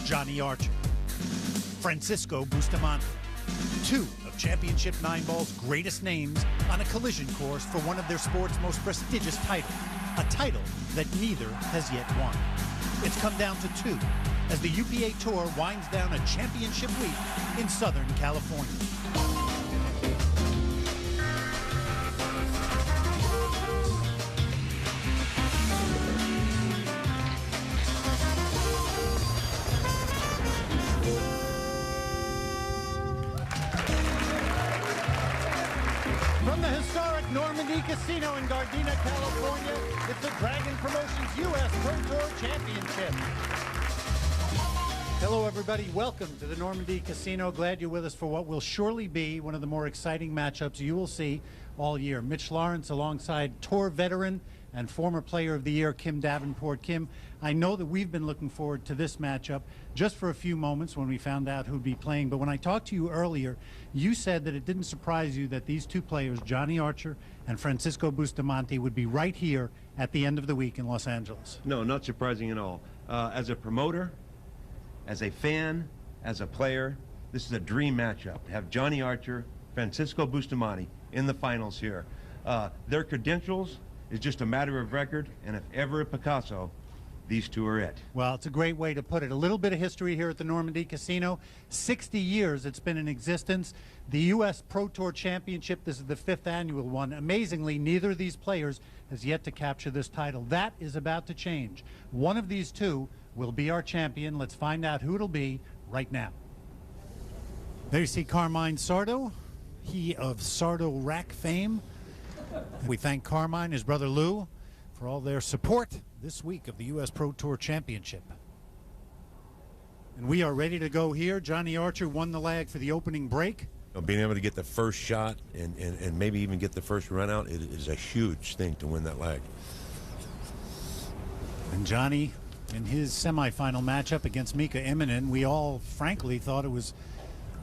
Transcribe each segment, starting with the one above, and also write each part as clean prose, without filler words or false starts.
Johnny Archer, Francisco Bustamante, two of Championship 9-Ball's greatest names on a collision course for one of their sport's most prestigious titles, a title that neither has yet won. It's come down to two as the UPA Tour winds down a championship week in Southern California. From the historic Normandy Casino in Gardena, California, it's the Dragon Promotions U.S. Pro Tour Championship. Hello, everybody. Welcome to the Normandy Casino. Glad you're with us for what will surely be one of the more exciting matchups you will see all year. Mitch Lawrence alongside Tour veteran and former Player of the Year, Kim Davenport. Kim, I know that we've been looking forward to this matchup just for a few moments when we found out who'd be playing. But when I talked to you earlier, you said that it didn't surprise you that these two players, Johnny Archer and Francisco Bustamante, would be right here at the end of the week in Los Angeles. No, not surprising at all. As a promoter, as a fan, as a player, this is a dream matchup to have Johnny Archer, Francisco Bustamante in the finals here. Their credentials is just a matter of record, and if ever a Picasso, these two are it. Well, it's a great way to put it. A little bit of history here at the Normandy Casino. 60 years it's been in existence. The U.S. Pro Tour Championship, this is the 5th annual one. Amazingly, neither of these players has yet to capture this title. That is about to change. One of these two will be our champion. Let's find out who it'll be right now. There you see Carmine Sardo, he of Sardo Rack fame. We thank Carmine, his brother Lou, for all their support this week of the U.S. Pro Tour Championship. And we are ready to go here. Johnny Archer won the lag for the opening break. Being able to get the first shot and maybe even get the first run out, it is a huge thing to win that lag. And Johnny, in his semifinal matchup against Mika Immonen, we all frankly thought it was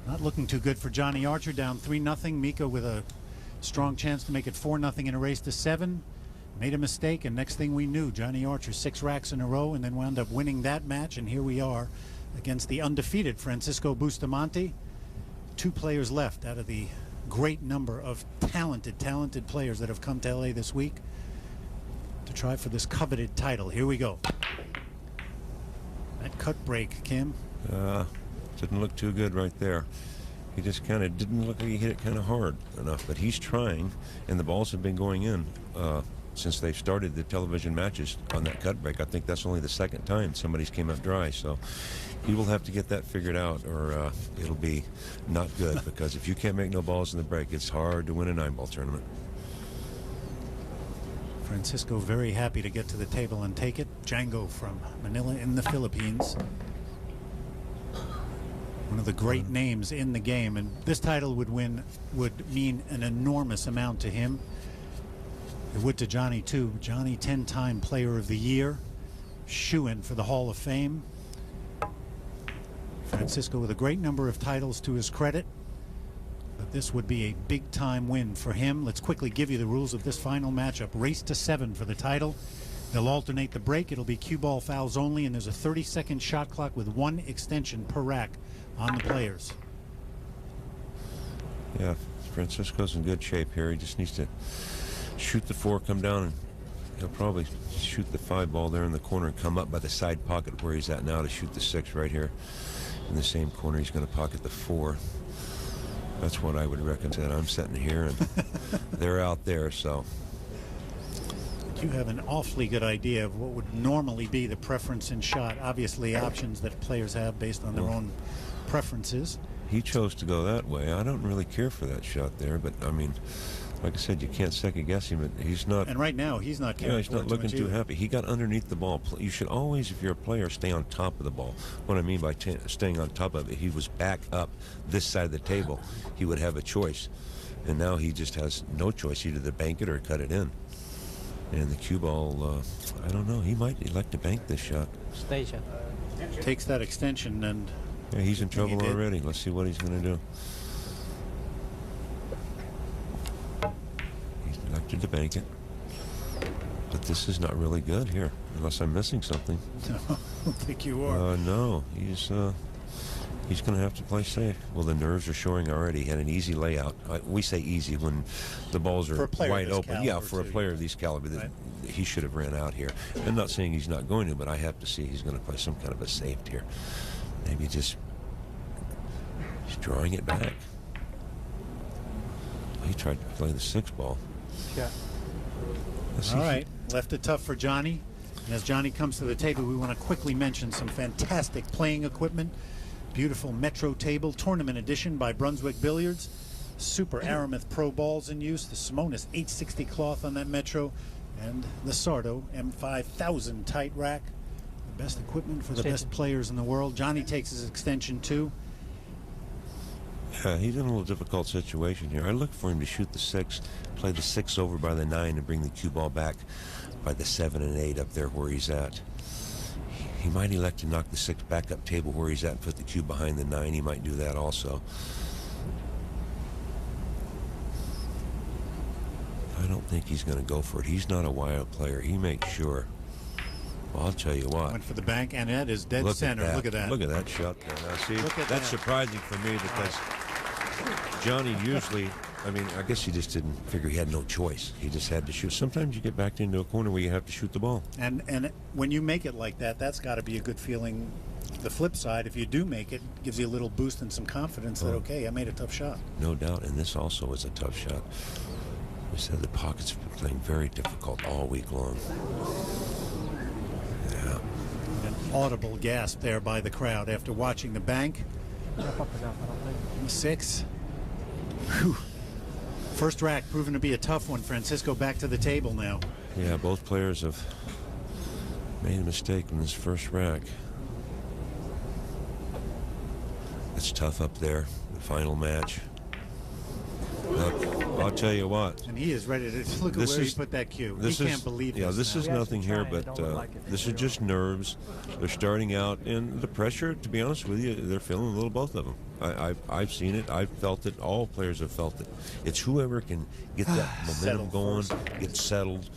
not looking too good for Johnny Archer, down 3-0. Mika with a strong chance to make it 4-0 in a race to 7. Made a mistake, and next thing we knew, Johnny Archer 6 racks in a row and then wound up winning that match, and here we are against the undefeated Francisco Bustamante. 2 players left out of the great number of talented players that have come to LA this week to try for this coveted title. Here we go. That cut break, Kim. Didn't look too good right there. He just kind of didn't look like he hit it kind of hard enough, but he's trying, and the balls have been going in since they started the television matches on that cut break. I think that's only the 2nd time somebody's came up dry, so he will have to get that figured out, or it'll be not good, because if you can't make no balls in the break, it's hard to win a 9-ball tournament. Francisco very happy to get to the table and take it. Django from Manila in the Philippines. One of the great names in the game, and this title would mean an enormous amount to him. It would to Johnny too. Johnny, 10-time Player of the Year, shoo-in for the Hall of Fame. Francisco with a great number of titles to his credit, but this would be a big-time win for him. Let's quickly give you the rules of this final matchup. Race to 7 for the title. They'll alternate the break. It'll be cue ball fouls only, and there's a 30-second shot clock with 1 extension per rack on the players. Yeah, Francisco's in good shape here. He just needs to shoot the 4, come down, and he'll probably shoot the 5 ball there in the corner and come up by the side pocket where he's at now to shoot the 6 right here. In the same corner, he's going to pocket the 4. That's what I would recommend. I'm sitting here, and they're out there, so. You have an awfully good idea of what would normally be the preference in shot. Obviously, options that players have based on their own preferences. He chose to go that way. I don't really care for that shot there, but I mean, like I said, you can't second guess him. But he's not. And right now, he's not. Yeah, he's not looking too happy. He got underneath the ball. You should always, if you're a player, stay on top of the ball. What I mean by staying on top of it, he was back up this side of the table. He would have a choice, and now he just has no choice, either to bank it or cut it in. And the cue ball, I don't know. He might elect to bank this shot. Station. Takes that extension, and yeah, he's in trouble already. Let's see what he's going to do. He's elected to bank it. But this is not really good here, unless I'm missing something. don't think you are. No, he's going to have to play safe. Well, the nerves are showing already. He had an easy layout. We say easy when the balls are wide open. Yeah, for a player of these caliber, right. He should have ran out here. I'm not saying he's not going to, but I have to see he's going to play some kind of a safe here. Maybe just he's drawing it back. He tried to play the 6 ball. Yeah. All right, left it tough for Johnny. And as Johnny comes to the table, we want to quickly mention some fantastic playing equipment. Beautiful Metro table, tournament edition by Brunswick Billiards. Super Aramis Pro balls in use. The Simonis 860 cloth on that Metro. And the Sardo M5000 tight rack. The best equipment for the best players in the world. Johnny takes his extension too. Yeah, he's in a little difficult situation here. I look for him to shoot the 6, play the 6 over by the 9, and bring the cue ball back by the 7 and 8 up there where he's at. He might elect to knock the 6 back up table where he's at and put the cue behind the 9. He might do that also. I don't think he's going to go for it. He's not a wild player. He makes sure. Well, I'll tell you what. Went for the bank, and that is dead center. Look at that. Look at that shot there. Now, see, that's surprising for me because Johnny usually, I mean, I guess he just didn't figure he had no choice. He just had to shoot. Sometimes you get backed into a corner where you have to shoot the ball. And when you make it like that, that's got to be a good feeling. The flip side, if you do make it, gives you a little boost and some confidence that, okay, I made a tough shot. No doubt, and this also is a tough shot. We said the pockets have been playing very difficult all week long. Yeah. An audible gasp there by the crowd after watching the bank. 6. Whew. First rack proven to be a tough one. Francisco back to the table now. Yeah, both players have made a mistake in this first rack. It's tough up there, the final match. Look, I'll tell you what. And he is ready to look at where he put that cue. He can't believe this. Yeah, this is nothing here, but this is just nerves. They're starting out, and the pressure, to be honest with you, they're feeling a little, both of them. I've seen it. I've felt it. All players have felt it. It's whoever can get that momentum going, get settled,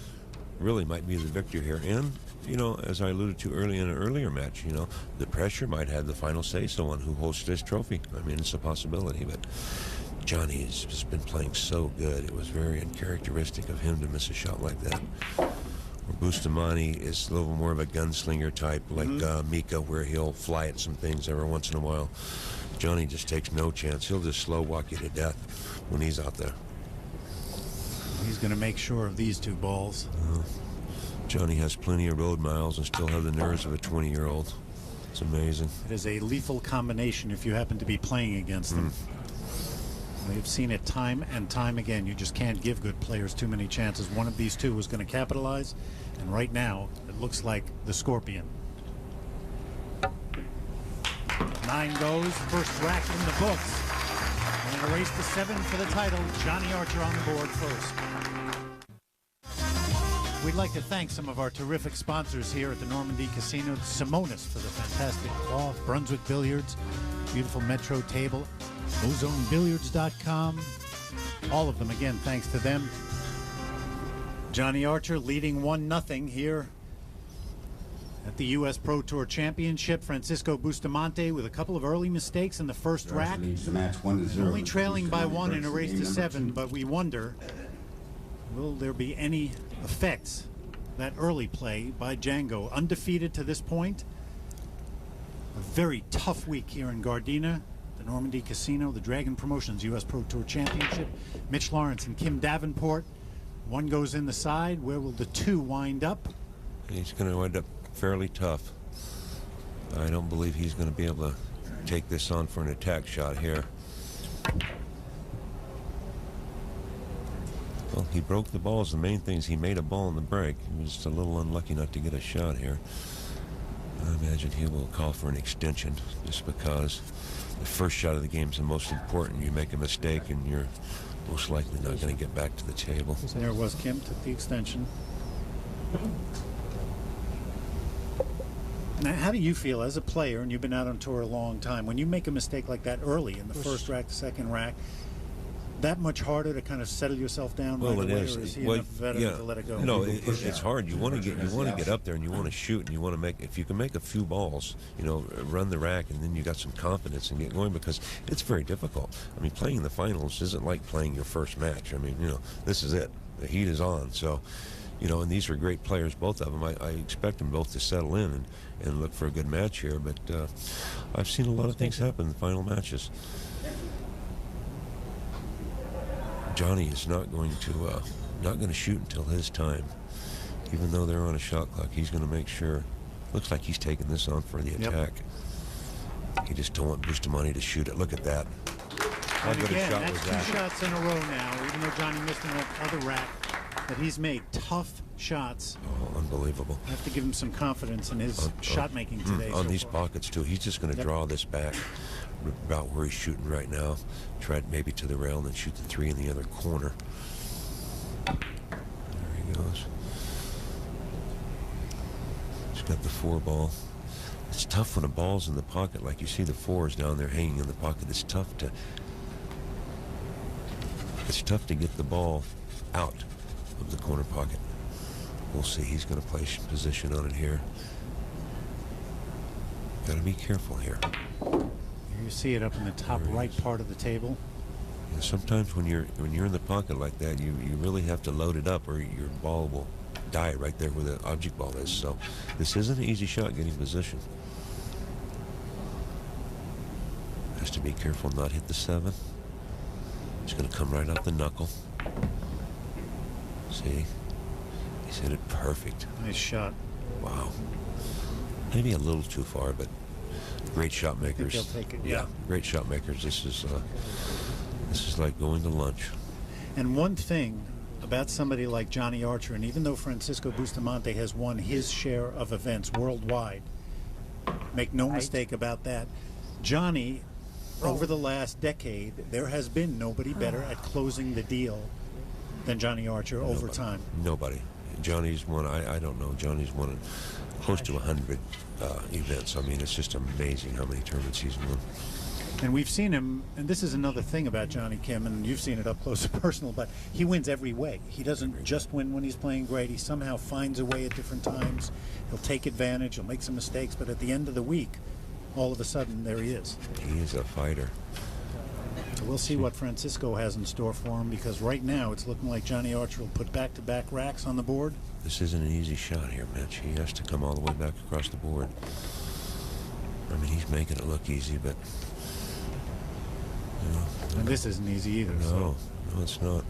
really might be the victor here. And, you know, as I alluded to early in an earlier match, you know, the pressure might have the final say-so on who hosts this trophy. I mean, it's a possibility, but Johnny has just been playing so good. It was very uncharacteristic of him to miss a shot like that. Bustamante is a little more of a gunslinger type, like Mika, where he'll fly at some things every once in a while. Johnny just takes no chance. He'll just slow walk you to death when he's out there. He's going to make sure of these 2 balls. Johnny has plenty of road miles and still have the nerves of a 20-year-old. It's amazing. It is a lethal combination if you happen to be playing against them. We've seen it time and time again. You just can't give good players too many chances. One of these 2 was going to capitalize, and right now it looks like the Scorpion. 9 goes, first rack in the books. And in a race to 7 for the title, Johnny Archer on the board first. We'd like to thank some of our terrific sponsors here at the Normandy Casino. Simonis for the fantastic cloth, Brunswick Billiards, beautiful Metro table, OzoneBilliards.com. All of them, again, thanks to them. Johnny Archer leading 1-0 here at the U.S. Pro Tour Championship. Francisco Bustamante with a couple of early mistakes in the first rack. Only trailing by 1 in a race to 7, but we wonder, will there be any effects that early play by Django? Undefeated to this point. A very tough week here in Gardena. The Normandy Casino, the Dragon Promotions U.S. Pro Tour Championship. Mitch Lawrence and Kim Davenport. 1 goes in the side. Where will the 2 wind up? He's going to wind up fairly tough. I don't believe he's going to be able to take this on for an attack shot here. Well, he broke the balls. The main thing is he made a ball in the break. He was just a little unlucky not to get a shot here. I imagine he will call for an extension just because the first shot of the game is the most important. You make a mistake and you're most likely not going to get back to the table. There was Kim, took the extension. Now, how do you feel as a player, and you've been out on tour a long time, when you make a mistake like that early in the first rack, the second rack, that much harder to kind of settle yourself down right away, or is he enough veteran to let it go? No, it's hard. You want to get up there and you want to shoot and you want to make. If you can make a few balls, you know, run the rack, and then you got some confidence and get going, because it's very difficult. I mean, playing the finals isn't like playing your first match. I mean, you know, this is it. The heat is on. So, you know, and these are great players, both of them. I expect them both to settle in and look for a good match here. But I've seen a lot of things happen in the final matches. Johnny is not going to shoot until his time. Even though they're on a shot clock, he's going to make sure. Looks like he's taking this on for the attack. He just don't want Bustamante to shoot it. Look at that. How And good again, a shot that's was two that? shots in a row now, even though Johnny missed in that other rack, that he's made tough shots. Oh, unbelievable. I have to give him some confidence in his shot making today. On so these far. pockets too. He's just going to draw this back about where he's shooting right now. Try it maybe to the rail and then shoot the three in the other corner. There he goes. He's got the 4 ball. It's tough when a ball's in the pocket, like you see the 4s down there hanging in the pocket. It's tough to get the ball out of the corner pocket. We'll see. He's going to place position on it here. Got to be careful here. You see it up in the top right part of the table. Yeah, sometimes when you're in the pocket like that, you really have to load it up, or your ball will die right there where the object ball is. So this isn't an easy shot getting position. Has to be careful not hit the 7. It's going to come right off the knuckle. See? He's hit it perfect. Nice shot. Wow. Maybe a little too far, but great shot makers. I think they'll take it, yeah, great shot makers. This is like going to lunch. And one thing about somebody like Johnny Archer, and even though Francisco Bustamante has won his share of events worldwide, make no mistake about that, Johnny, over the last decade, there has been nobody better at closing the deal than Johnny Archer over time. Nobody. Johnny's won, I don't know, Johnny's won close to 100 events. I mean, it's just amazing how many tournaments he's won. And we've seen him, and this is another thing about Johnny, Kim, and you've seen it up close and personal, but he wins every way. He doesn't just win when he's playing great. He somehow finds a way at different times. He'll take advantage. He'll make some mistakes, but at the end of the week, all of a sudden, there he is. He is a fighter. So we'll see what Francisco has in store for him, because right now it's looking like Johnny Archer will put back-to-back racks on the board. This isn't an easy shot here, Mitch. He has to come all the way back across the board. I mean, he's making it look easy, but... You know, And this isn't easy either. no, it's not.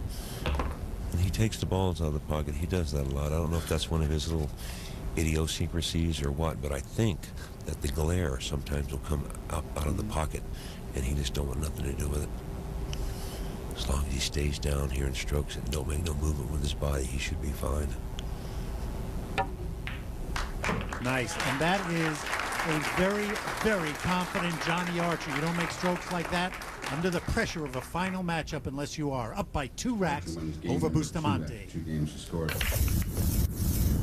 And he takes the balls out of the pocket. He does that a lot. I don't know if that's one of his little idiosyncrasies or what, but I think that the glare sometimes will come out of the pocket, and he just don't want nothing to do with it. As long as he stays down here and strokes it and don't make no movement with his body, he should be fine. Nice. And that is a very, very confident Johnny Archer. You don't make strokes like that under the pressure of a final matchup unless you are up by 2 racks over Bustamante. 2 games to score.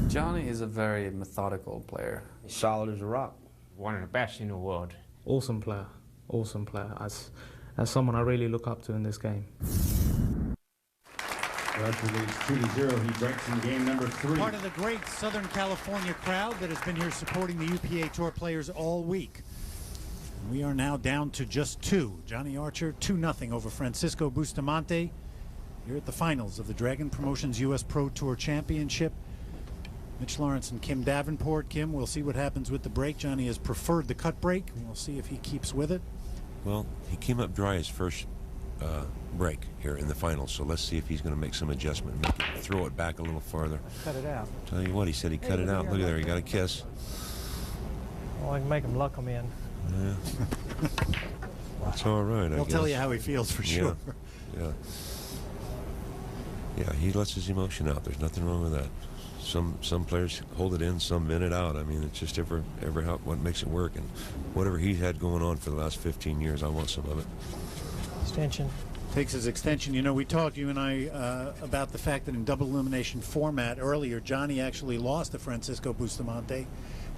Johnny is a very methodical player. He's solid as a rock. One of the best in the world. Awesome player. Awesome player. As someone I really look up to in this game. Archer leads 2-0. He breaks in game number 3. Part of the great Southern California crowd that has been here supporting the UPA Tour players all week. We are now down to just 2. Johnny Archer 2-0 over Francisco Bustamante. Here at the finals of the Dragon Promotions U.S. Pro Tour Championship. Mitch Lawrence and Kim Davenport. Kim, we'll see what happens with the break. Johnny has preferred the cut break. We'll see if he keeps with it. Well, he came up dry his first break here in the finals, so let's see if he's going to make some adjustment, throw it back a little farther. Cut it out. Tell you what, he said he cut it out. Look at there, he got a kiss. Well, I can make him luck him in. Yeah. That's all right, I He'll guess. tell you how he feels for sure. Yeah. Yeah, he lets his emotion out. There's nothing wrong with that. Some players hold it in, some vent it out. I mean, it's just ever how what makes it work. And whatever he's had going on for the last 15 years, I want some of it. Extension. Takes his extension. You know, we talked, you and I, about the fact that in double elimination format earlier, Johnny actually lost to Francisco Bustamante.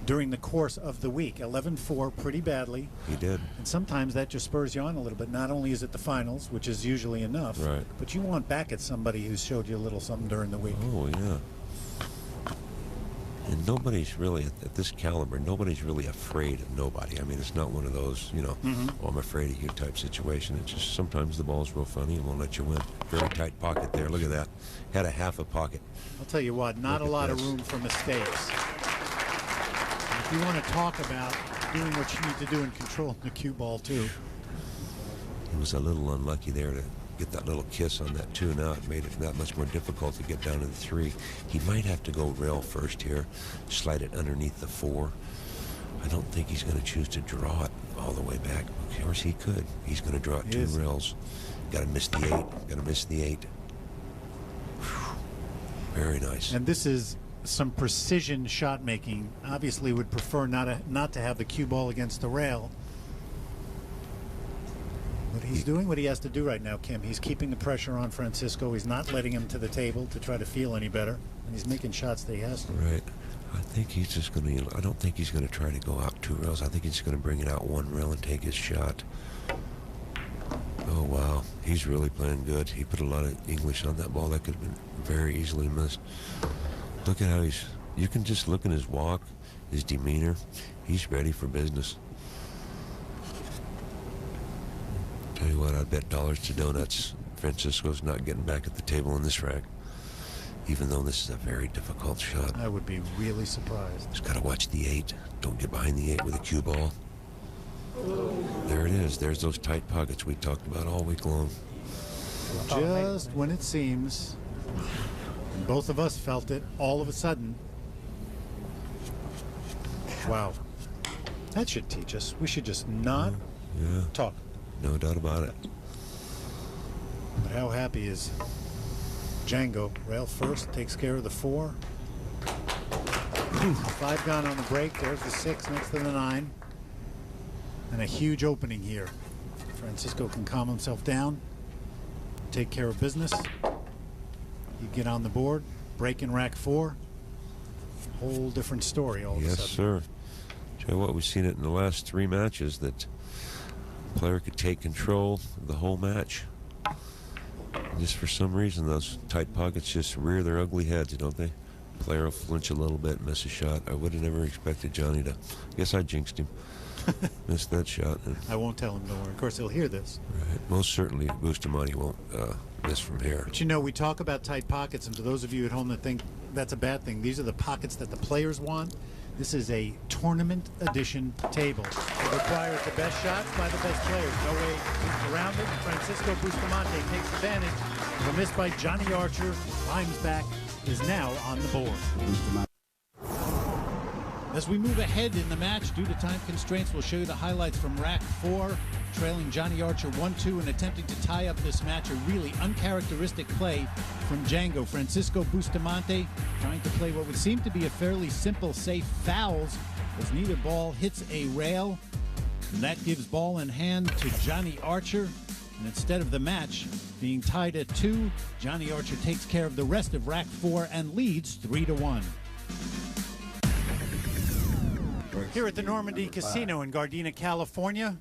during the course of the week. 11-4 pretty badly. He did. And sometimes that just spurs you on a little bit. Not only is it the finals, which is usually enough, Right. but you want back at somebody who's showed you a little something during the week. Oh, yeah. And nobody's really, at this caliber, nobody's really afraid of nobody. I mean, it's not one of those, you know, oh, I'm afraid of you type situation. It's just sometimes the ball's real funny and won't let you win. Very tight pocket there. Look at that. Had a half a pocket. I'll tell you what, not a Look at lot of this. room for mistakes. If you want to talk about doing what you need to do and control the cue ball, too. He was a little unlucky there to get that little kiss on that 2 and out. It made it that much more difficult to get down to the 3. He might have to go rail first here, slide it underneath the 4. I don't think he's going to choose to draw it all the way back. Of course he could. He's going to draw it 2 rails. Got to miss the 8. Got to miss the 8. Whew. Very nice. And this is some precision shot making. Obviously would prefer not to have the cue ball against the rail. But he's doing what he has to do right now, Kim. He's keeping the pressure on Francisco. He's not letting him to the table to try to feel any better. And he's making shots that he has to. Right. I think he's just going to, I don't think he's going to try to go out 2 rails. I think he's going to bring it out 1 rail and take his shot. Oh, wow. He's really playing good. He put a lot of English on that ball. That could have been very easily missed. Look at how you can just look at his walk, his demeanor. He's ready for business. Tell you what, I'd bet dollars to donuts Francisco's not getting back at the table in this rack, even though this is a very difficult shot. I would be really surprised. Just got to watch the 8. Don't get behind the 8 with a cue ball. There it is. There's those tight pockets we talked about all week long. Just when it seems, and both of us felt it, all of a sudden. Wow. That should teach us. We should just not talk. No doubt about it. But how happy is Django? Rail first, takes care of the 4. 5 gone on the break. There's the 6 next to the 9. And a huge opening here. Francisco can calm himself down, take care of business. You get on the board, break in rack 4. Whole different story all of a sudden. Yes, sir. Tell you what, we've seen it in the last 3 matches that the player could take control of the whole match. Just for some reason, those tight pockets just rear their ugly heads, don't they? Player will flinch a little bit, miss a shot. I would have never expected Johnny to. I guess I jinxed him. Missed that shot. I won't tell him, don't worry. Of course, he'll hear this. Right. Most certainly, Bustamante won't miss from here. But you know, we talk about tight pockets, and to those of you at home that think that's a bad thing, these are the pockets that the players want. This is a tournament edition table. It requires the best shots by the best players. No way around it. Francisco Bustamante takes advantage of a miss by Johnny Archer. Climbs back, is now on the board. As we move ahead in the match, due to time constraints, we'll show you the highlights from rack 4, trailing Johnny Archer 1-2 and attempting to tie up this match. A really uncharacteristic play from Django. Francisco Bustamante trying to play what would seem to be a fairly simple, safe fouls as neither ball hits a rail. And that gives ball in hand to Johnny Archer. And instead of the match being tied at 2, Johnny Archer takes care of the rest of rack 4 and leads 3-1. Here at the Normandy Casino in Gardena, California,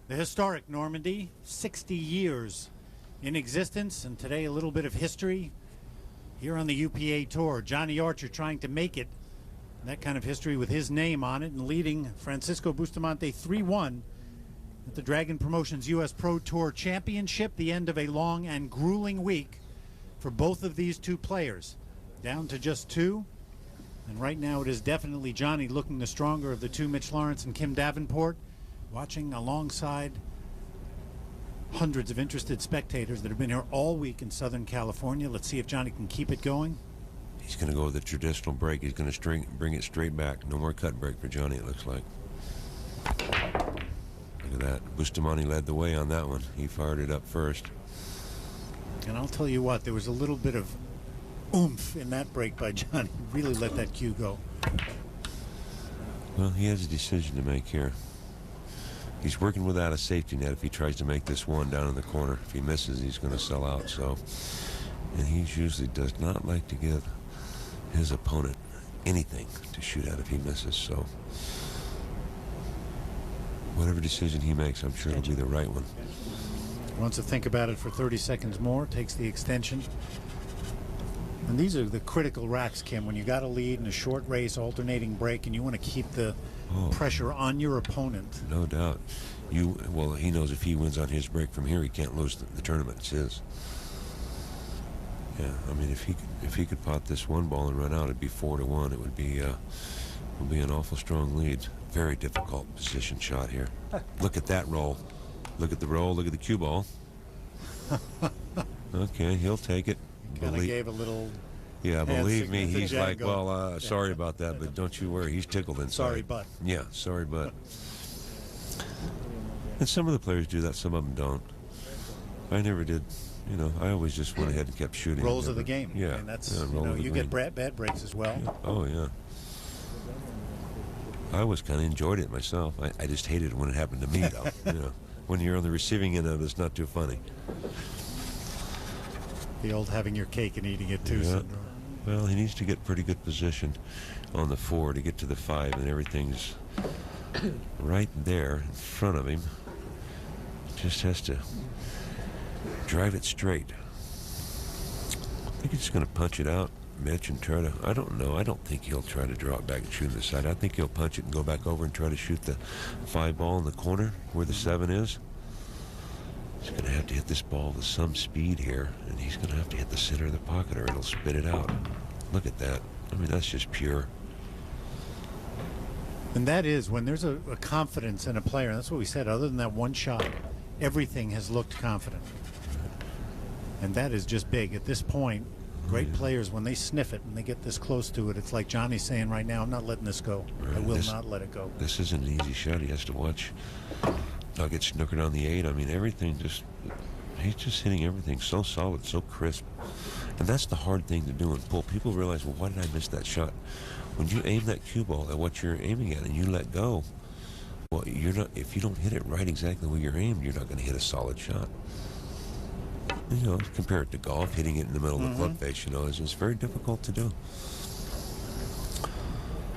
the historic Normandy, 60 years in existence, and today a little bit of history here on the UPA Tour. Johnny Archer trying to make it, that kind of history with his name on it, and leading Francisco Bustamante 3-1 at the Dragon Promotions U.S. Pro Tour Championship, the end of a long and grueling week for both of these 2 players. Down to just 2. And right now it is definitely Johnny looking the stronger of the 2, Mitch Lawrence and Kim Davenport, watching alongside hundreds of interested spectators that have been here all week in Southern California. Let's see if Johnny can keep it going. He's going to go with the traditional break. He's going to bring it straight back. No more cut break for Johnny, it looks like. Look at that. Bustamante led the way on that one. He fired it up first. And I'll tell you what, there was a little bit of oomph in that break by Johnny. Really let that cue go. Well, he has a decision to make here. He's working without a safety net if he tries to make this one down in the corner. If he misses, he's going to sell out. So, and he usually does not like to give his opponent anything to shoot at if he misses. So whatever decision he makes, I'm sure it'll be the right one. Wants to think about it for 30 seconds more, takes the extension. And these are the critical racks, Kim, when you got a lead in a short race, alternating break, and you want to keep the pressure on your opponent. No doubt. Well, he knows if he wins on his break from here, he can't lose the tournament. It's his. Yeah, I mean, if he could pot this one ball and run out, it'd be 4-1. It would be an awful strong lead. Very difficult position shot here. Look at that roll. Look at the roll. Look at the cue ball. Okay, he'll take it. Kind of gave a little. Yeah, believe me, signal to he's like, Django. well, sorry about that, but don't you worry, he's tickled inside. Sorry, but. Yeah, sorry, but. And some of the players do that, some of them don't. I never did. You know, I always just went ahead and kept shooting. Rolls of the game. Yeah. And that's, yeah, you get bad breaks as well. Yeah. Oh, yeah. I always kind of enjoyed it myself. I just hated it when it happened to me, though. You know, when you're on the receiving end of it, it's not too funny. The old having your cake and eating it too Yeah. syndrome. Well, he needs to get pretty good position on the 4 to get to the 5, and everything's right there in front of him. Just has to drive it straight. I think he's just going to punch it out, Mitch, and try to, I don't know. I don't think he'll try to draw it back and shoot to the side. I think he'll punch it and go back over and try to shoot the 5 ball in the corner where the 7 is. He's going to have to hit this ball with some speed here, and he's going to have to hit the center of the pocket or it'll spit it out. Look at that. I mean, that's just pure. And that is when there's a confidence in a player. That's what we said. Other than that one shot, everything has looked confident. And that is just big. At this point, great players, when they sniff it and they get this close to it, it's like Johnny's saying right now, I'm not letting this go. Right. I will not let it go. This isn't an easy shot. He has to watch. Not get snookered on the 8. I mean, everything just, he's just hitting everything so solid, so crisp. And that's the hard thing to do in pool. People realize, well, why did I miss that shot? When you aim that cue ball at what you're aiming at and you let go, well, you're not, if you don't hit it right exactly where you're aimed, you're not going to hit a solid shot. You know, compare it to golf, hitting it in the middle of the club face, you know, it's very difficult to do.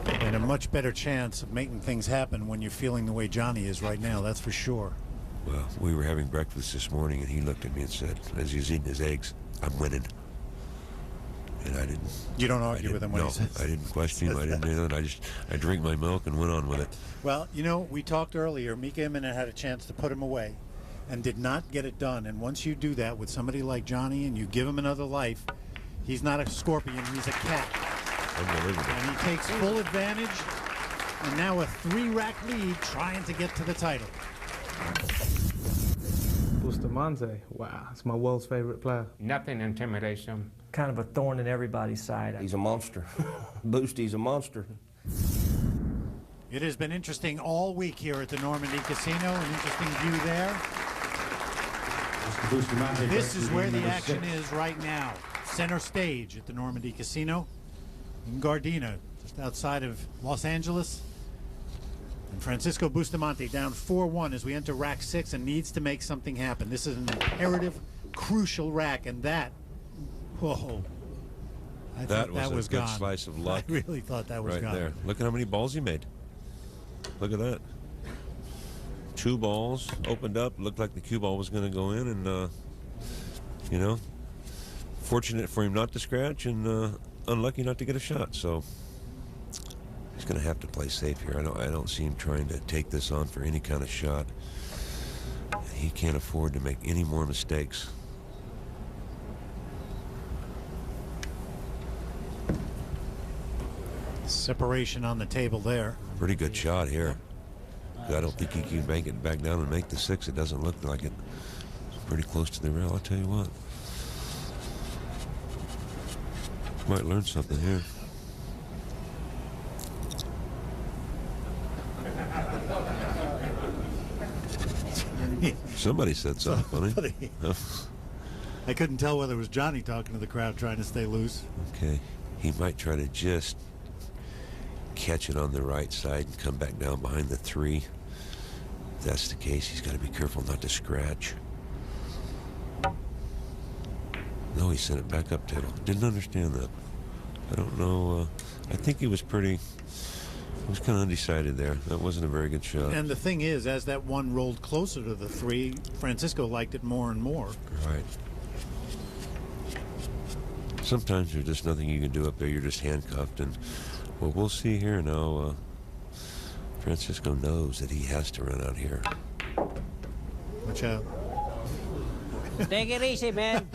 And a much better chance of making things happen when you're feeling the way Johnny is right now, that's for sure. Well, we were having breakfast this morning, and he looked at me and said, as he was eating his eggs, I'm winning. And I didn't. You don't argue with him when he says. I didn't question him. I didn't do that. I drink my milk and went on with it. Well, you know, we talked earlier. Mika Immonen had a chance to put him away and did not get it done. And once you do that with somebody like Johnny and you give him another life, he's not a scorpion, he's a cat. Unbelievable. And he takes full advantage. And now a 3-rack lead trying to get to the title. Bustamante, wow, it's my world's favorite player. Nothing intimidates him. Kind of a thorn in everybody's side. He's a monster. Boosty's a monster. It has been interesting all week here at the Normandy Casino. An interesting view there. Bustamante This breaks is in where game the number action 6. is right now. Center stage at the Normandy Casino in Gardena, just outside of Los Angeles. And Francisco Bustamante down 4-1 as we enter rack 6 and needs to make something happen. This is an imperative, crucial rack, and that, whoa. I That thought that was was a good gone. slice of luck. I really thought that was Right gone. there. Look at how many balls he made. Look at that. 2 balls opened up. Looked like the cue ball was going to go in, and you know, fortunate for him not to scratch, and unlucky not to get a shot. So he's going to have to play safe here. I don't see him trying to take this on for any kind of shot. He can't afford to make any more mistakes. Separation on the table there. Pretty good shot here. I don't think he can make it back down and make the 6. It doesn't look like it. It's pretty close to the rail, I'll tell you what. Might learn something here. Somebody said something funny. I couldn't tell whether it was Johnny talking to the crowd trying to stay loose. Okay, he might try to just catch it on the right side and come back down behind the 3. If that's the case, he's got to be careful not to scratch. No, he sent it back up table. Didn't understand that. I don't know. I think he was pretty. He was kind of undecided there. That wasn't a very good shot. And the thing is, as that one rolled closer to the 3, Francisco liked it more and more. Right. Sometimes there's just nothing you can do up there. You're just handcuffed. And well, we'll see here now. Francisco knows that he has to run out here. Watch out. Take it easy, man.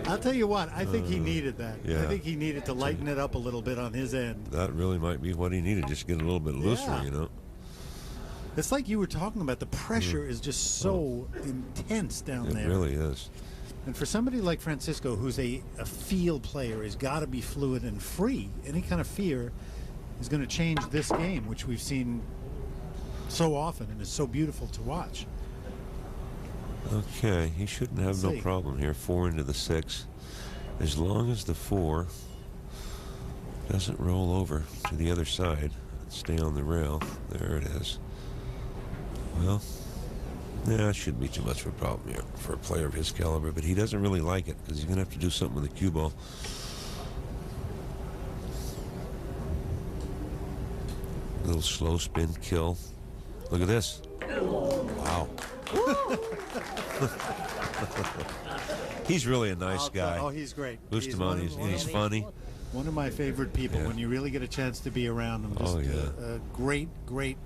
I'll tell you what, I think he needed that. Yeah. I think he needed to lighten it up a little bit on his end. That really might be what he needed, just get a little bit looser, Yeah. you know. It's like you were talking about. The pressure is just so intense down there. It really is. And for somebody like Francisco, who's a field player, has got to be fluid and free. Any kind of fear is going to change this game, which we've seen so often and is so beautiful to watch. Okay, he shouldn't have no problem here. 4 into the 6. As long as the 4 doesn't roll over to the other side, stay on the rail. There it is. Well, yeah, it shouldn't be too much of a problem here for a player of his caliber, but he doesn't really like it because he's going to have to do something with the cue ball. Little slow spin kill. Look at this. Wow. He's really a nice guy. Oh, he's great. Bustamante, and he's funny. One of my favorite people. Yeah. When you really get a chance to be around him. Just, a great, great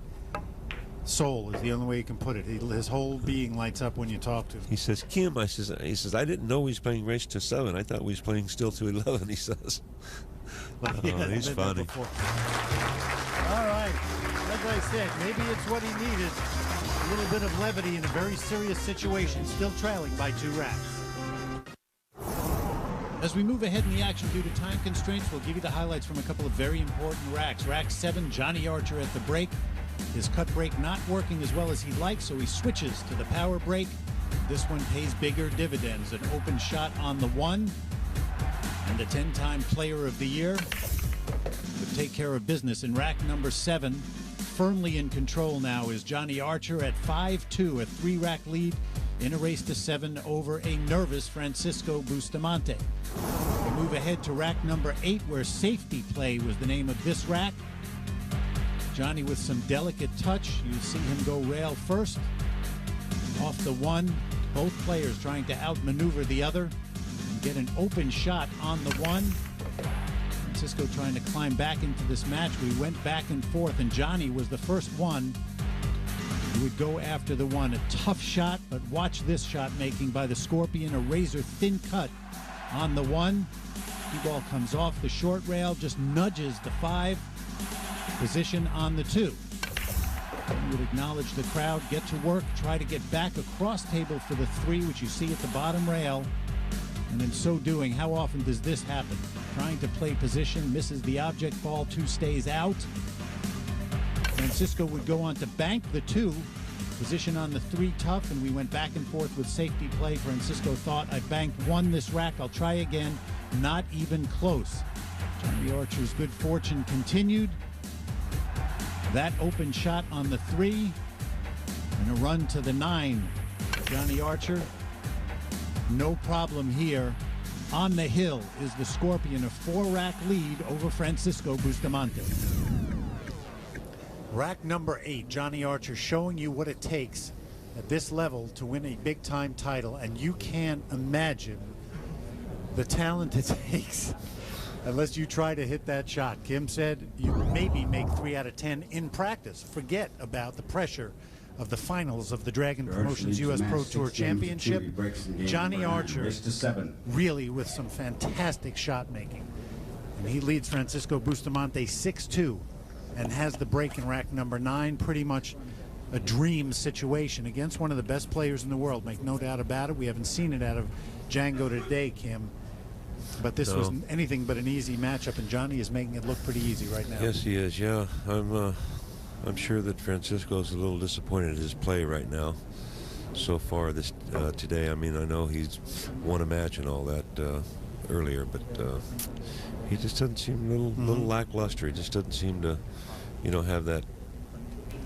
soul is the only way you can put it. His whole being lights up when you talk to him. He says, Kim, he says, I didn't know he was playing race to 7. I thought we was playing still to 11, he says. He's funny. All right. As I said, maybe it's what he needed. A little bit of levity in a very serious situation, still trailing by 2 racks. As we move ahead in the action due to time constraints, we'll give you the highlights from a couple of very important racks. Rack 7, Johnny Archer at the break. His cut break not working as well as he likes, so he switches to the power break. This one pays bigger dividends. An open shot on the 1, and a 10-time player of the year would take care of business in rack number 7. Firmly in control now is Johnny Archer at 5-2, a 3-rack lead in a race to 7 over a nervous Francisco Bustamante. We move ahead to rack number 8, where safety play was the name of this rack. Johnny with some delicate touch. You see him go rail first. Off the 1, both players trying to outmaneuver the other and get an open shot on the 1. Francisco trying to climb back into this match. We went back and forth, and Johnny was the first one who would go after the 1. A tough shot, but watch this shot making by the Scorpion. A razor-thin cut on the 1. Cue ball comes off the short rail, just nudges the 5. Position on the 2. You would acknowledge the crowd, get to work, try to get back across table for the 3, which you see at the bottom rail. And in so doing, how often does this happen? Trying to play position, misses the object ball, 2 stays out. Francisco would go on to bank the 2. Position on the 3 tough, and we went back and forth with safety play. Francisco thought, I banked 1 this rack, I'll try again. Not even close. Johnny Archer's good fortune continued. That open shot on the 3, and a run to the 9. Johnny Archer, no problem here. On the hill is the Scorpion, a 4-rack lead over Francisco Bustamante. Rack number 8, Johnny Archer showing you what it takes at this level to win a big-time title, and you can't imagine the talent it takes unless you try to hit that shot. Kim said you maybe make 3 out of 10 in practice. Forget about the pressure of the finals of the Dragon Promotions U.S. Pro Tour Championship. Johnny Archer really with some fantastic shot making. And he leads Francisco Bustamante 6-2 and has the break in rack number 9. Pretty much a dream situation against one of the best players in the world. Make no doubt about it. We haven't seen it out of Django today, Kim. But this was anything but an easy matchup, and Johnny is making it look pretty easy right now. Yes, he is. Yeah, I'm sure that Francisco's a little disappointed at his play right now. So far this today, I mean, I know he's won a match and all that earlier, but he just doesn't seem a little lackluster. He just doesn't seem to, have that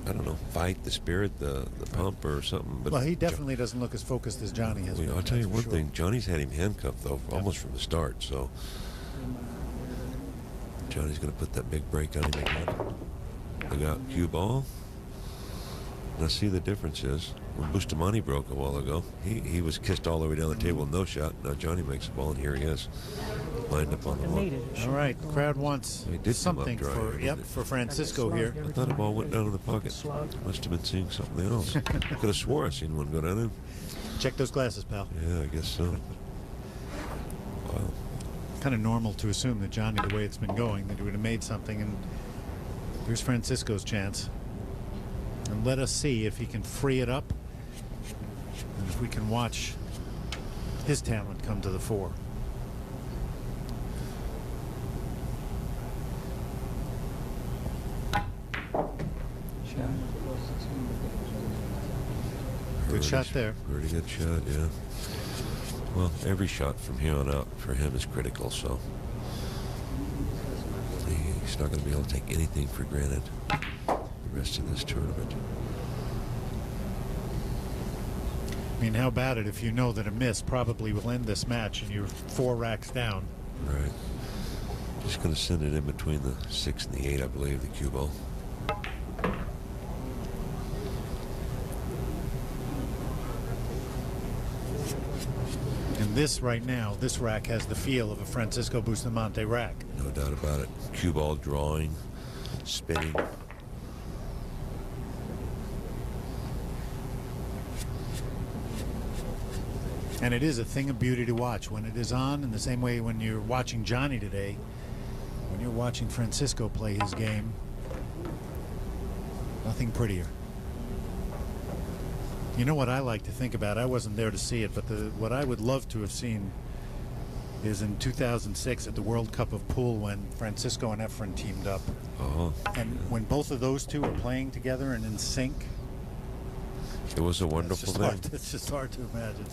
I don't know, fight, the spirit, the pump or something. But well, he definitely doesn't look as focused as Johnny has. I'll tell you one thing. Johnny's had him handcuffed, though, almost from the start. So Johnny's going to put that big break on him again. They got cue ball. Now, see, the difference is when Bustamante broke a while ago, he was kissed all the way down the table, no shot. Now Johnny makes the ball, and here he is, lined up on the wall. All right, the crowd wants He did something come up dry, for Francisco here. I thought the ball went down in the pocket. Must have been seeing something else. Could have swore I seen one go down in. Check those glasses, pal. Yeah, I guess so. Wow. Kind of normal to assume that Johnny, the way it's been going, that he would have made something. And here's Francisco's chance. And let us see if he can free it up, and if we can watch his talent come to the fore. Good shot there. Pretty good shot, yeah. Well, every shot from here on out for him is critical, so he's not going to be able to take anything for granted the rest of this tournament. I mean, how about it if you know that a miss probably will end this match and you're 4 racks down? Right. Just going to send it in between the 6 and the 8, I believe, the cue ball. And this right now, this rack has the feel of a Francisco Bustamante rack. No doubt about it. Cue ball drawing, spinning. And it is a thing of beauty to watch when it is on, in the same way when you're watching Johnny today, when you're watching Francisco play his game. Nothing prettier. You know what I like to think about? I wasn't there to see it, but what I would love to have seen is in 2006 at the World Cup of Pool when Francisco and Efren teamed up. Oh. And when both of those two are playing together and in sync. It was a wonderful thing. It's just hard to imagine.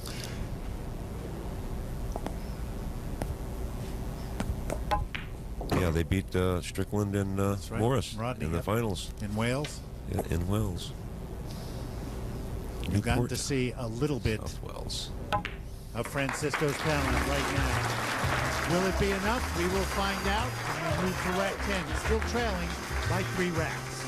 Yeah, they beat Strickland and right. Morris Rodney, in the finals. In Wales? Yeah, in Wales. You've gotten to see a little bit South Wales of Francisco's talent right now. Will it be enough? We will find out. And we move to rack 10. He's still trailing by 3 racks.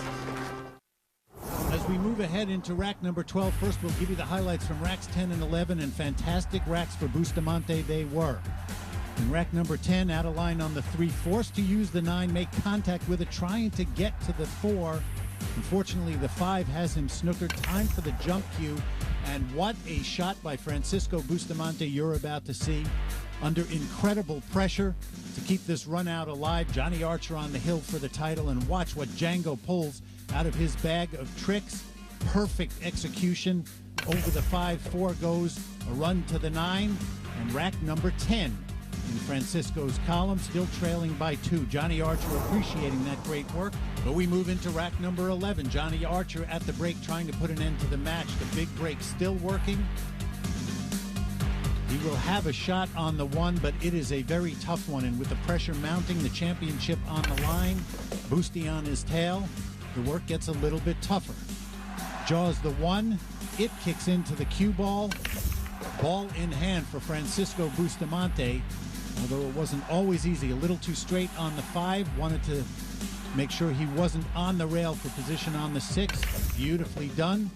As we move ahead into rack number 12, first we'll give you the highlights from racks 10 and 11, and fantastic racks for Bustamante they were. In rack number 10, out of line on the 3, forced to use the 9, make contact with it, trying to get to the 4. Unfortunately, the 5 has him snookered. Time for the jump cue. And what a shot by Francisco Bustamante you're about to see. Under incredible pressure to keep this run out alive. Johnny Archer on the hill for the title. And watch what Django pulls out of his bag of tricks. Perfect execution. Over the 5-4 goes a run to the 9. And rack number 10 in Francisco's column, still trailing by 2. Johnny Archer appreciating that great work. But we move into rack number 11. Johnny Archer at the break trying to put an end to the match. The big break still working. He will have a shot on the 1, but it is a very tough one. And with the pressure mounting, the championship on the line, Boosty on his tail, the work gets a little bit tougher. Jaws the 1. It kicks into the cue ball. Ball in hand for Francisco Bustamante. Although it wasn't always easy, a little too straight on the 5. Wanted to make sure he wasn't on the rail for position on the 6. Beautifully done.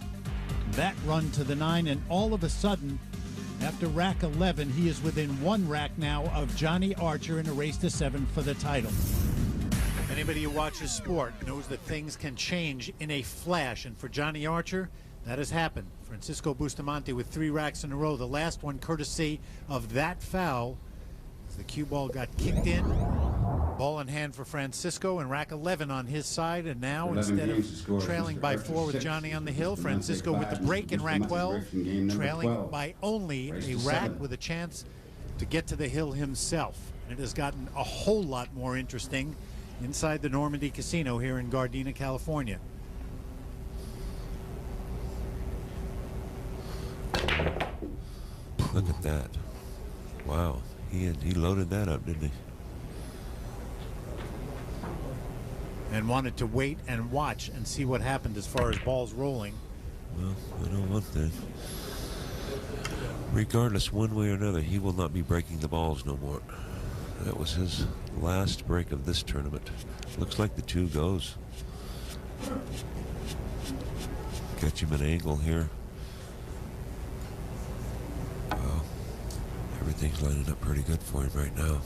That run to the 9, and all of a sudden, after rack 11, he is within 1 rack now of Johnny Archer in a race to 7 for the title. Anybody who watches sport knows that things can change in a flash, and for Johnny Archer, that has happened. Francisco Bustamante with 3 racks in a row, the last one courtesy of that foul. The cue ball got kicked in. Ball in hand for Francisco, and rack 11 on his side. And now, instead of trailing by 4 with Johnny on the hill, Francisco with the break in rack 12, trailing by only a rack with a chance to get to the hill himself. And it has gotten a whole lot more interesting inside the Normandy Casino here in Gardena, California. Look at that. Wow. He loaded that up, didn't he? and wanted to wait and watch and see what happened as far as balls rolling. Well, I know one thing. Regardless, one way or another, he will not be breaking the balls no more. That was his last break of this tournament. Looks like the 2 goes. Catch him an angle here. Well, everything's lining up pretty good for him right now.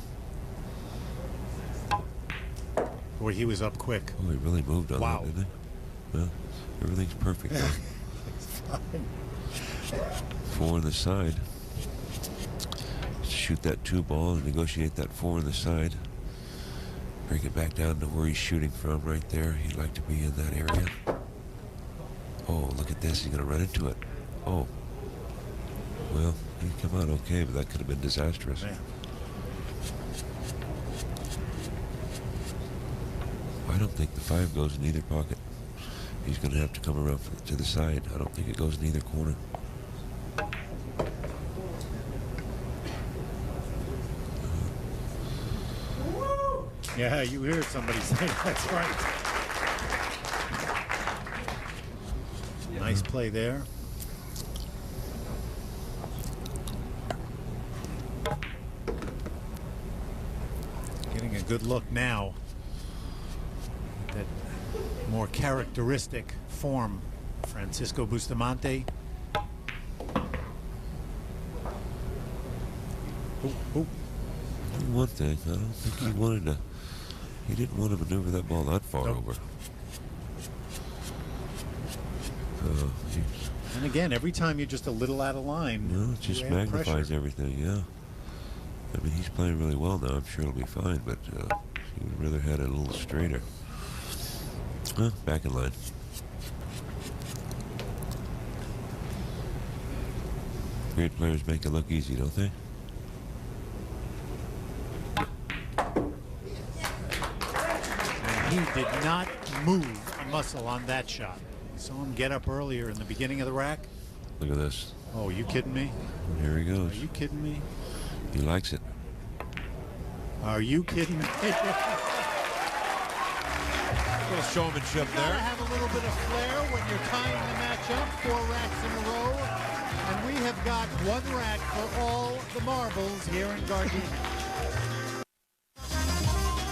Boy, he was up quick. Oh, he really moved on Wow. that, didn't he? Well, everything's perfect now. 4 on the side. Shoot that 2 ball and negotiate that 4 on the side. Bring it back down to where he's shooting from right there. He'd like to be in that area. Oh, look at this. He's going to run into it. Oh. Well, he come out okay, but that could have been disastrous. Man. I don't think the 5 goes in either pocket. He's going to have to come around to the side. I don't think it goes in either corner. Yeah, you hear somebody say that's right. Nice play there. Getting a good look now. That more characteristic form. Francisco Bustamante. Oh. One thing, I don't think he wanted to. He didn't want to maneuver that ball that far Nope. over. And again, every time you're just a little out of line, No, it just you add magnifies pressure. everything, yeah. I mean, he's playing really well now. I'm sure it'll be fine, but he would rather had it a little straighter. Back in line. Great players make it look easy, don't they? He did not move a muscle on that shot. Saw him get up earlier in the beginning of the rack. Look at this. Oh, you kidding me? Here he Are goes. you kidding me? He likes it. Are you kidding me? A little showmanship You gotta have a little bit of flair when you're tying the match up, 4 racks in a row. And we have got 1 rack for all the marbles here in Gardena.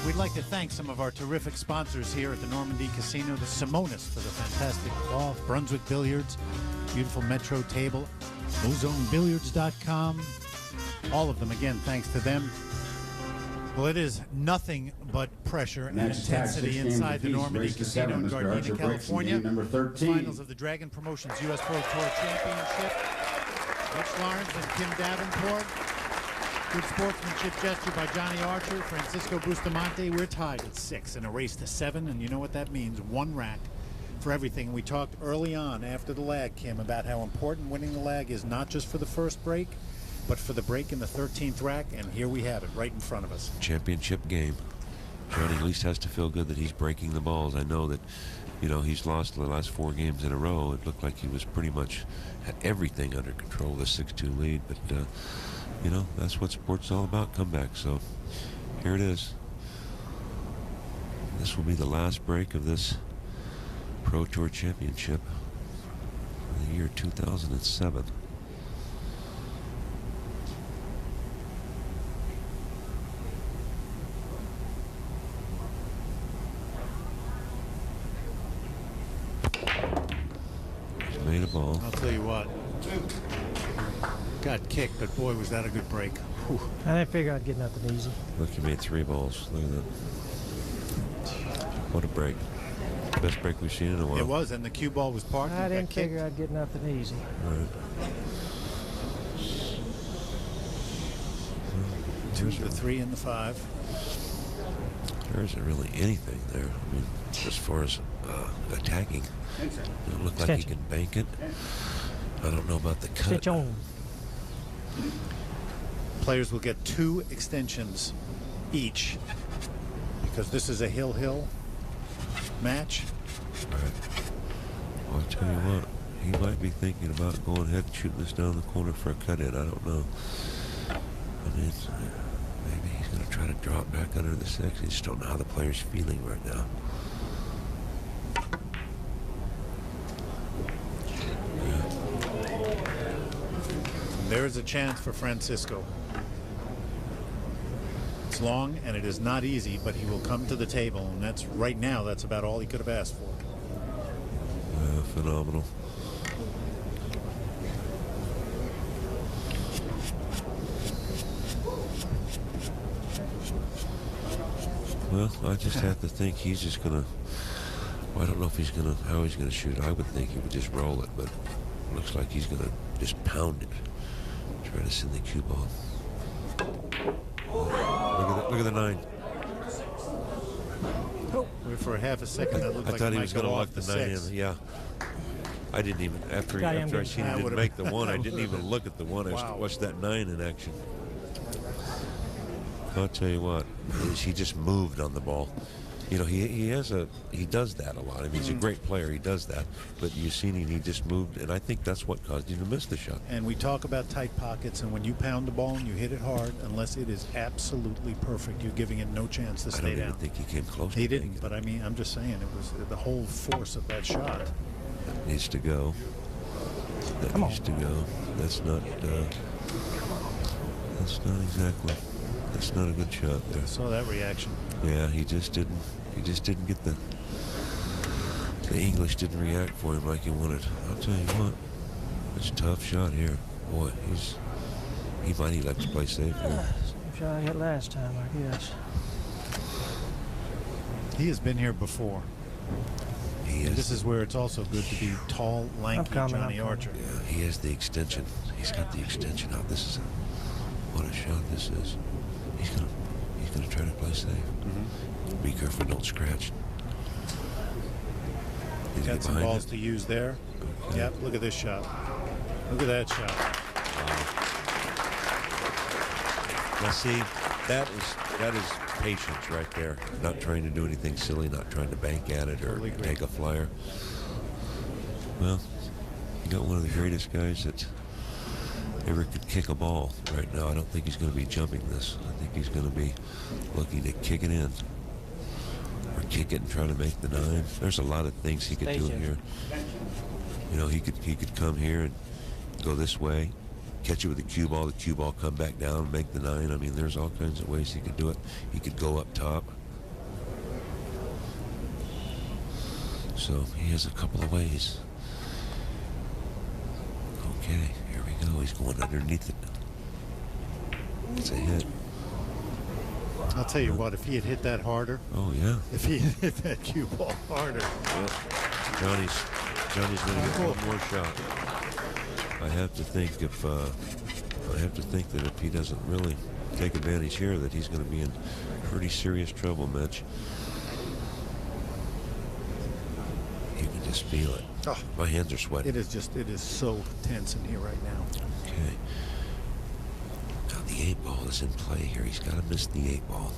We'd like to thank some of our terrific sponsors here at the Normandy Casino, the Simonis for the fantastic cloth, Brunswick Billiards, beautiful Metro table, OzoneBilliards.com. All of them, again, thanks to them. Well, it is nothing but pressure and Next tag, 6 intensity games inside the apiece, Normandy race to Casino 7, in Mr. Gardena, Archer breaks in California. game number 13. Finals of the Dragon Promotions U.S. Pro Tour Championship. Rich Lawrence and Kim Davenport. Good sportsmanship gesture by Johnny Archer, Francisco Bustamante. We're tied at 6 in a race to 7, and you know what that means. 1 rack for everything. We talked early on after the lag, Kim, about how important winning the lag is not just for the first break, but for the break in the 13th rack, and here we have it right in front of us. Championship game. Johnny at least has to feel good that he's breaking the balls. I know that, you know, he's lost the last 4 games in a row. It looked like he was pretty much had everything under control, the 6-2 lead, but you know, that's what sports is all about, comeback. So here it is. This will be the last break of this Pro Tour Championship for the year 2007. He's made a ball. I'll tell you what. Got kicked, but boy, was that a good break. Whew. I didn't figure I'd get nothing easy. Look, he made 3 balls. Look at that. What a break. Best break we've seen in a while. It was, and the cue ball was parked. I and got didn't kicked. figure I'd get nothing easy. All right. 2, the 3, and the 5. There isn't really anything there. I mean, as far as attacking, it doesn't look like he can bank it. I don't know about the cut. Stitch on. Players will get 2 extensions each because this is a hill-hill match. Right. Well, I'll tell you what, he might be thinking about going ahead and shooting this down the corner for a cut-in. I don't know. I mean, maybe he's going to try to draw it back under the 6. I just don't know how the player's feeling right now. There is a chance for Francisco. It's long and it is not easy, but he will come to the table, and that's right now. That's about all he could have asked for. Phenomenal. Well, I just have to think he's just gonna. Well, I don't know if he's gonna how he's gonna shoot. I would think he would just roll it, but it looks like he's gonna just pound it, try to send the cue ball. Look at the 9. For a half a second, that looked I like thought it he might was go going to off lock the the 9 6. in. Yeah. I didn't even, after I seen him didn't make the 1, I didn't even look at the 1. I Wow. watched that 9 in action. I'll tell you what, he just moved on the ball. You know, he does that a lot. I mean, he's a great player. He does that. But you seen him, he just moved, and I think that's what caused him to miss the shot. And we talk about tight pockets, and when you pound the ball and you hit it hard, unless it is absolutely perfect, you're giving it no chance to stay I don't down. even think he came close. He didn't, but I mean, I'm just saying, it was the whole force of that shot. That needs to go. That needs to go. That's not exactly. That's not a good shot there. I saw that reaction. Yeah, he just didn't get the English didn't react for him like he wanted. I'll tell you what, it's a tough shot here. Boy, he might like to play safe here. Same shot I hit last time, I guess. He has been here before. He And this is where it's also good to be tall, lanky Johnny Archer. Yeah, he has the extension. He's got the extension out. This is what a shot this is. He's gonna try to play safe. Be careful, don't scratch. Got some balls to use there. Okay. Yep, look at this shot. Look at that shot. Now see, that is patience right there. Not trying to do anything silly, not trying to bank at it or take a flyer. Well, you got one of the greatest guys that ever could kick a ball right now. I don't think he's going to be jumping this. I think he's going to be looking to kick it in. Or kick it and try to make the 9. There's a lot of things he could do here. You know, he could come here and go this way, catch it with the cue ball come back down, make the 9. I mean, there's all kinds of ways he could do it. He could go up top. So he has a couple of ways. Okay, here we go. He's going underneath it. It's a hit. I'll tell you what, if he had hit that harder. Oh, yeah. If he had hit that cue ball harder. Yeah. Johnny's going to get one more shot. I have to think that if he doesn't really take advantage here, that he's going to be in pretty serious trouble, Mitch. You can just feel it. Oh, my hands are sweating. It is so tense in here right now. Okay. Now the 8 ball is in play here. He's got to miss the 8 ball.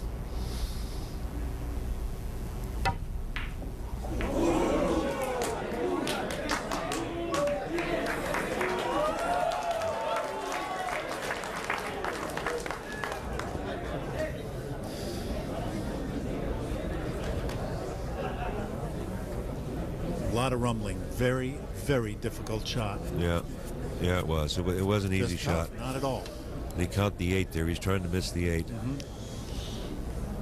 A lot of rumbling. Very, very difficult shot. Yeah, it was. It was an easy shot. Not at all. And he caught the 8 there. He's trying to miss the 8.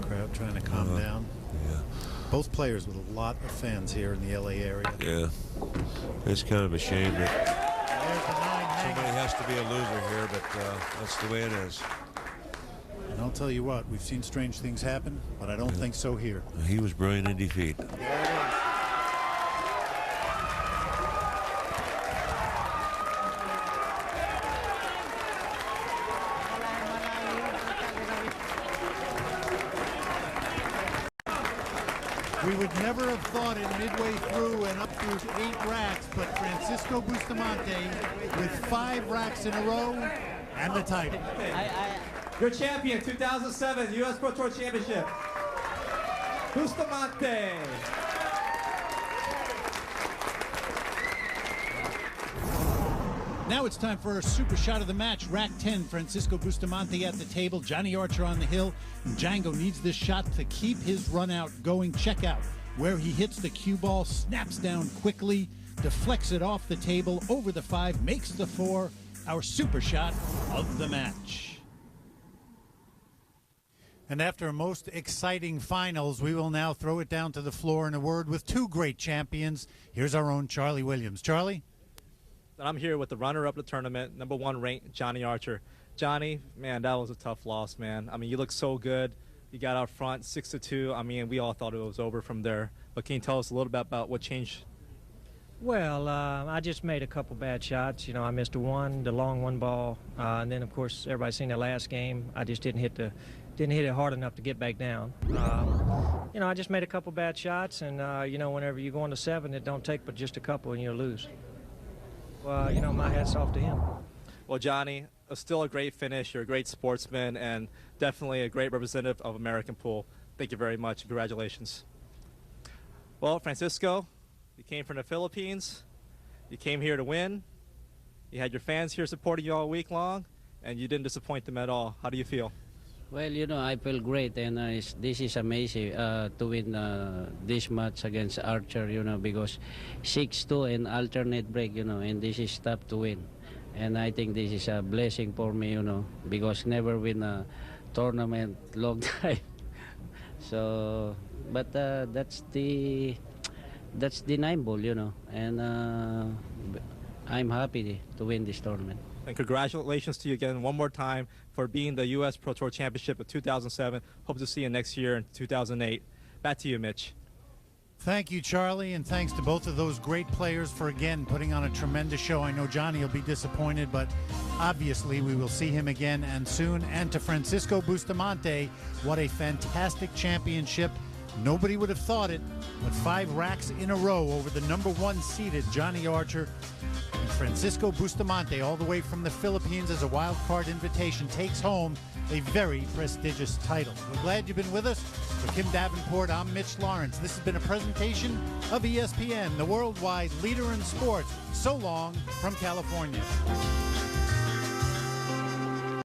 Crowd trying to calm down. Yeah. Both players with a lot of fans here in the LA area. Yeah. It's kind of a shame that somebody has to be a loser here, but that's the way it is. And I'll tell you what, we've seen strange things happen, but I don't think so here. He was brilliant in defeat. We would never have thought it midway through and up through 8 racks, but Francisco Bustamante with 5 racks in a row and the title. Your champion, 2007 U.S. Pro Tour Championship, Bustamante. Now it's time for our super shot of the match. Rack 10, Francisco Bustamante at the table, Johnny Archer on the hill. And Django needs this shot to keep his run out going. Check out where he hits the cue ball, snaps down quickly, deflects it off the table, over the 5, makes the 4, our super shot of the match. And after a most exciting finals, we will now throw it down to the floor in a word with two great champions. Here's our own Charlie Williams. Charlie? I'm here with the runner-up of the tournament, #1 ranked Johnny Archer. Johnny, man, that was a tough loss, man. I mean, you look so good. You got out front 6-2. I mean, we all thought it was over from there. But can you tell us a little bit about what changed? Well, I just made a couple bad shots. You know, I missed the long one ball, and then of course everybody's seen the last game. I just didn't hit it hard enough to get back down. You know, I just made a couple bad shots, and you know, whenever you go into 7, it don't take but just a couple, and you'll lose. Well, you know, my hat's off to him. Well, Johnny, still a great finish. You're a great sportsman and definitely a great representative of American pool. Thank you very much. Congratulations. Well, Francisco, you came from the Philippines. You came here to win. You had your fans here supporting you all week long, and you didn't disappoint them at all. How do you feel? Well, you know, I feel great, and this is amazing to win this match against Archer, you know, because 6-2 and alternate break, you know, and this is tough to win. And I think this is a blessing for me, you know, because never win a tournament long time. So, but that's the 9 ball, you know, and I'm happy to win this tournament. And congratulations to you again one more time for being the U.S. Pro Tour Championship of 2007. Hope to see you next year in 2008. Back to you, Mitch. Thank you, Charlie, and thanks to both of those great players for, again, putting on a tremendous show. I know Johnny will be disappointed, but obviously we will see him again and soon. And to Francisco Bustamante, what a fantastic championship. Nobody would have thought it, but 5 racks in a row over the #1 seeded Johnny Archer. And Francisco Bustamante, all the way from the Philippines as a wild card invitation, takes home a very prestigious title. We're glad you've been with us. For Kim Davenport, I'm Mitch Lawrence. This has been a presentation of ESPN, the worldwide leader in sports. So long from California.